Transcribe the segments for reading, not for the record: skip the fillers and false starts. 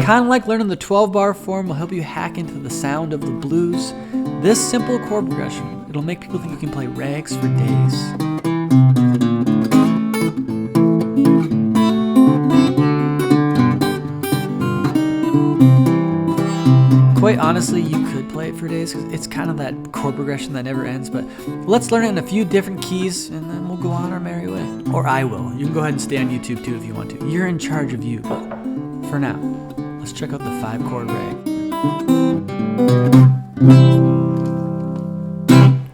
Kind of like learning the 12-bar form will help you hack into the sound of the blues, this simple chord progression, it'll make people think you can play rags for days. Quite honestly, you could play it for days because it's kind of that chord progression that never ends, but let's learn it in a few different keys and then we'll go on our merry way. Or I will. You can go ahead and stay on YouTube too if you want to. You're in charge of you. But for now, let's check out the 5 chord rag.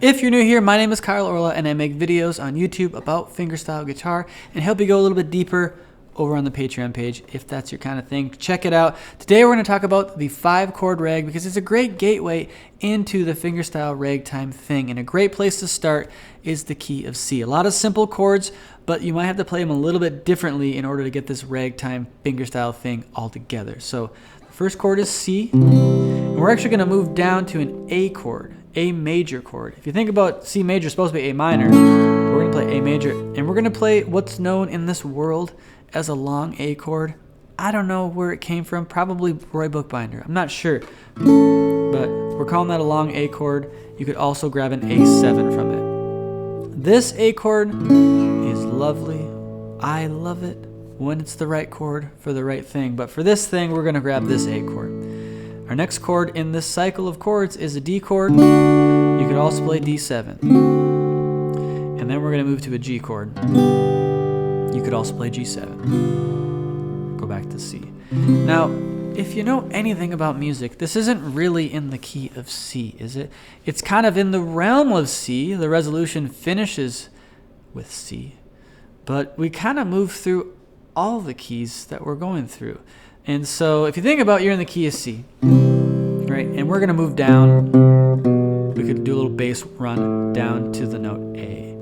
If you're new here, my name is Kyle Orla and I make videos on YouTube about fingerstyle guitar and help you go a little bit deeper over on the Patreon page if that's your kind of thing. Check it out. Today we're going to talk about the 5 chord rag because it's a great gateway into the fingerstyle ragtime thing, and a great place to start is the key of C. A lot of simple chords, but you might have to play them a little bit differently in order to get this ragtime fingerstyle thing all together. So the first chord is C, and we're actually going to move down to an A chord, A major chord. If you think about C major, it's supposed to be A minor. We're going to play A major, and we're going to play what's known in this world as a long A chord. I don't know where it came from, probably Roy Bookbinder, I'm not sure, but we're calling that a long A chord. You could also grab an A7 from it. This A chord is lovely. I love it when it's the right chord for the right thing, but for this thing we're going to grab this A chord. Our next chord in this cycle of chords is a D chord. You could also play D7, and then we're going to move to a G chord. You could also play G7. Go back to C. Now, if you know anything about music, this isn't really in the key of C, is it? It's kind of in the realm of C. The resolution finishes with C. But we kind of move through all the keys that we're going through. And so if you think about you're in the key of C, right? And we're going to move down. We could do a little bass run down to the note A,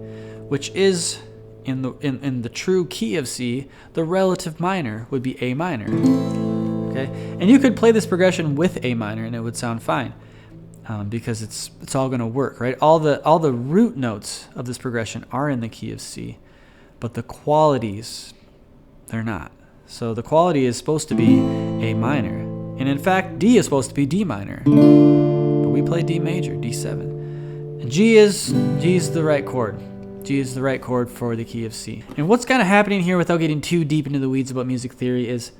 which is in the true key of C, the relative minor would be A minor. Okay, and you could play this progression with A minor and it would sound fine, because it's all going to work, right? All the root notes of this progression are in the key of C, but the qualities, they're not. So the quality is supposed to be A minor, and in fact D is supposed to be D minor, but we play D major, D7, and G is the right chord. G is the right chord for the key of C. And what's kind of happening here, without getting too deep into the weeds about music theory, is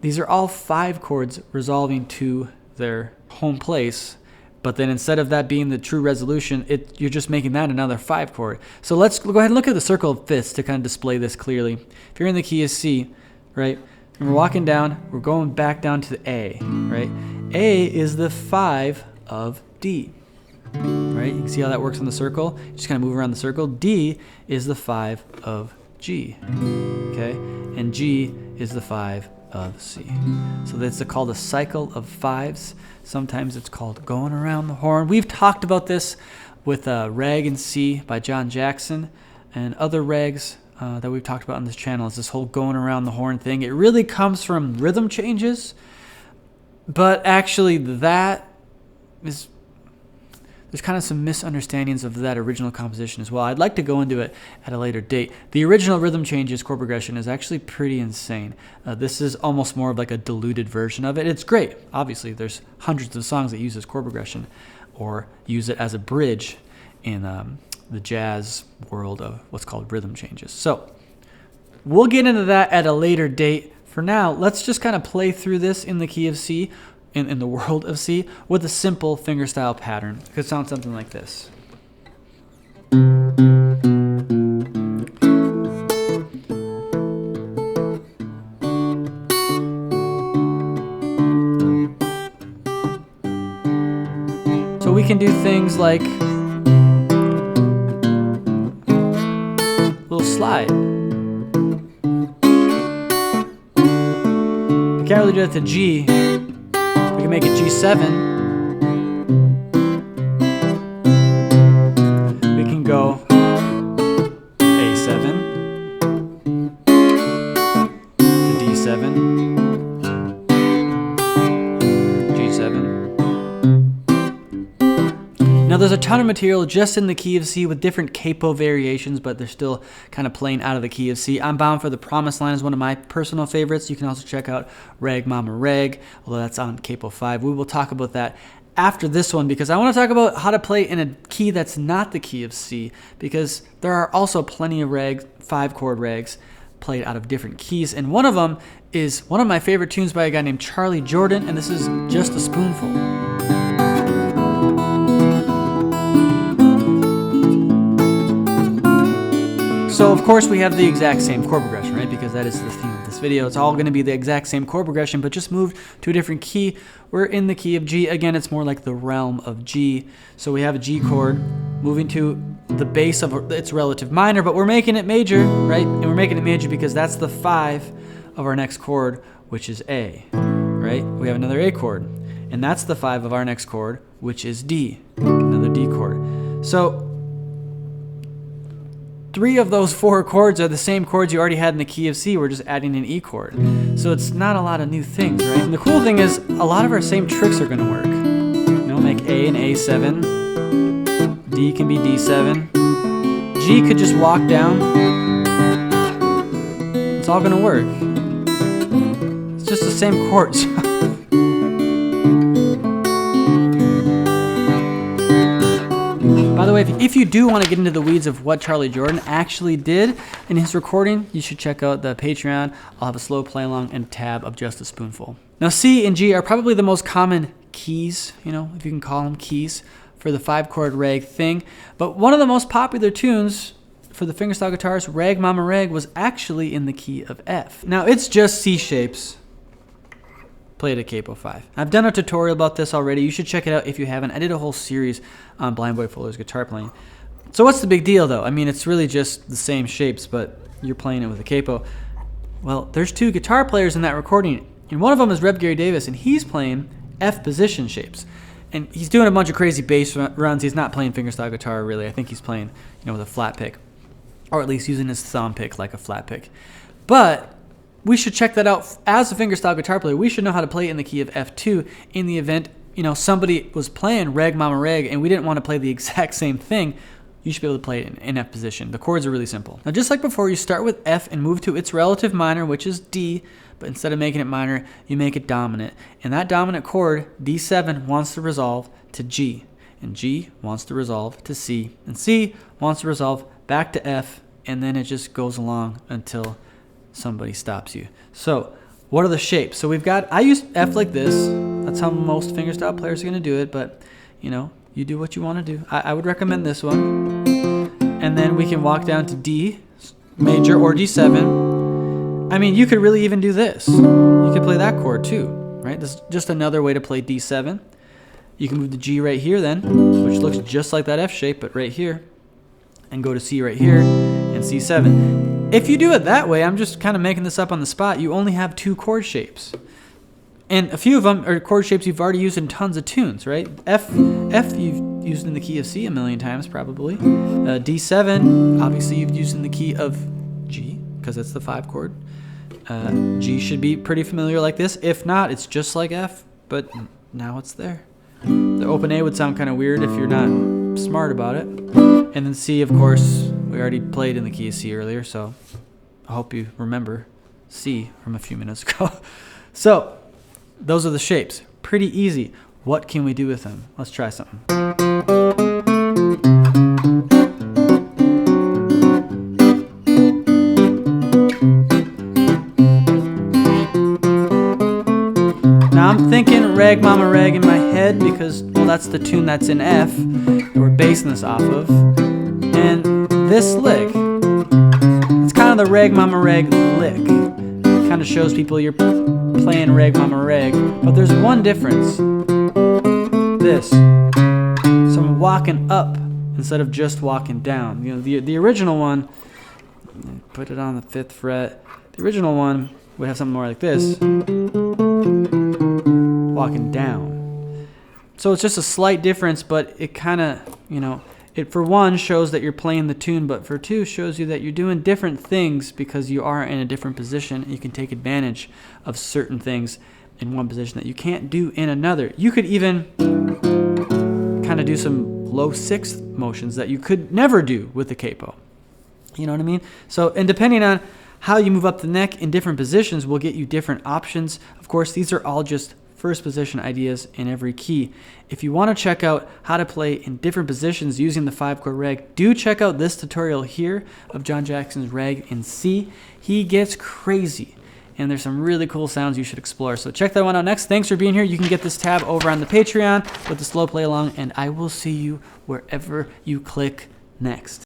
these are all 5 chords resolving to their home place, but then instead of that being the true resolution, you're just making that another 5 chord. So let's go ahead and look at the circle of fifths to kind of display this clearly. If you're in the key of C, right, and we're walking down, we're going back down to the A, right? A is the 5 of D. Right? You can see how that works on the circle. You just kind of move around the circle. D is the 5 of G. Okay? And G is the 5 of C. So that's called a cycle of 5s. Sometimes it's called going around the horn. We've talked about this with Rag in C by John Jackson and other rags that we've talked about on this channel. Is this whole going around the horn thing. It really comes from rhythm changes, but actually that is... There's kind of some misunderstandings of that original composition as well. I'd like to go into it at a later date. The original rhythm changes chord progression is actually pretty insane. This is almost more of like a diluted version of it. It's great. Obviously, there's hundreds of songs that use this chord progression or use it as a bridge in the jazz world of what's called rhythm changes. So we'll get into that at a later date. For now, let's just kind of play through this in the key of C, in the world of C, with a simple fingerstyle pattern. It could sound something like this. So we can do things like a little slide. We can't really do that to G. We can make it G7. We can go A7 to D7, G7. Now there's a ton of material just in the key of C with different capo variations, but they're still kind of playing out of the key of C. I'm Bound for the Promised Land is one of my personal favorites. You can also check out Rag Mama Rag, although that's on capo 5. We will talk about that after this one because I want to talk about how to play in a key that's not the key of C, because there are also plenty of rags, 5-chord rags, played out of different keys, and one of them is one of my favorite tunes by a guy named Charlie Jordan, and this is Just a Spoonful. So of course we have the exact same chord progression, right? Because that is the theme of this video. It's all going to be the exact same chord progression, but just moved to a different key. We're in the key of G. Again, it's more like the realm of G. So we have a G chord moving to the bass of its relative minor, but we're making it major, right? And we're making it major because that's the 5 of our next chord, which is A, right? We have another A chord, and that's the 5 of our next chord, which is D, another D chord. So 3 of those 4 chords are the same chords you already had in the key of C. We're just adding an E chord. So it's not a lot of new things, right? And the cool thing is a lot of our same tricks are going to work. You know, make A and A7. D can be D7. G could just walk down. It's all going to work. It's just the same chords. By the way, if you do want to get into the weeds of what Charlie Jordan actually did in his recording, you should check out the Patreon. I'll have a slow play along and tab of Just a Spoonful. Now, C and G are probably the most common keys, you know, if you can call them keys, for the 5-chord rag thing. But one of the most popular tunes for the fingerstyle guitars, Rag Mama Rag, was actually in the key of F. Now, it's just C shapes played at capo 5. I've done a tutorial about this already. You should check it out if you haven't. I did a whole series on Blind Boy Fuller's guitar playing. So what's the big deal, though? I mean, it's really just the same shapes, but you're playing it with a capo. Well, there's 2 guitar players in that recording, and one of them is Reb Gary Davis, and he's playing F position shapes. And he's doing a bunch of crazy bass runs. He's not playing fingerstyle guitar, really. I think he's playing, you know, with a flat pick, or at least using his thumb pick like a flat pick. But we should check that out. As a fingerstyle guitar player, we should know how to play it in the key of F2 in the event, you know, somebody was playing Rag Mama Rag and we didn't want to play the exact same thing. You should be able to play it in F position. The chords are really simple. Now, just like before, you start with F and move to its relative minor, which is D, but instead of making it minor, you make it dominant. And that dominant chord, D7, wants to resolve to G, and G wants to resolve to C, and C wants to resolve back to F, and then it just goes along until somebody stops you. So what are the shapes? So we've got, I use F like this. That's how most fingerstyle players are going to do it, but you know, you do what you want to do. I would recommend this one. And then we can walk down to D major or D7. I mean, you could really even do this. You could play that chord too, right? This is just another way to play D7. You can move the G right here then, which looks just like that F shape, but right here, and go to C right here, and C7. If you do it that way, I'm just kind of making this up on the spot, you only have 2 chord shapes. And a few of them are chord shapes you've already used in tons of tunes, right? F you've used in the key of C a million times, probably. D7, obviously you've used in the key of G, because it's the 5 chord. G should be pretty familiar like this. If not, it's just like F, but now it's there. The open A would sound kind of weird if you're not smart about it. And then C, of course, we already played in the key of C earlier, so I hope you remember C from a few minutes ago. So those are the shapes. Pretty easy. What can we do with them? Let's try something. Now I'm thinking Rag Mama Rag in my head because, well, that's the tune that's in F that we're basing this off of. And this lick, it's kind of the Rag Mama Rag lick. It kind of shows people you're playing Rag Mama Rag, but there's one difference. This. So I'm walking up instead of just walking down. You know, the original one, put it on the 5th fret. The original one would have something more like this. Walking down. So it's just a slight difference, but it kind of, you know, it for one shows that you're playing the tune, but for 2 shows you that you're doing different things because you are in a different position. You can take advantage of certain things in one position that you can't do in another. You could even kind of do some low sixth motions that you could never do with the capo. You know what I mean? So, and depending on how you move up the neck in different positions will get you different options. Of course, these are all just first position ideas in every key. If you want to check out how to play in different positions using the 5-chord rag, do check out this tutorial here of John Jackson's rag in C. He gets crazy, and there's some really cool sounds you should explore. So check that one out next. Thanks for being here. You can get this tab over on the Patreon with the slow play along, and I will see you wherever you click next.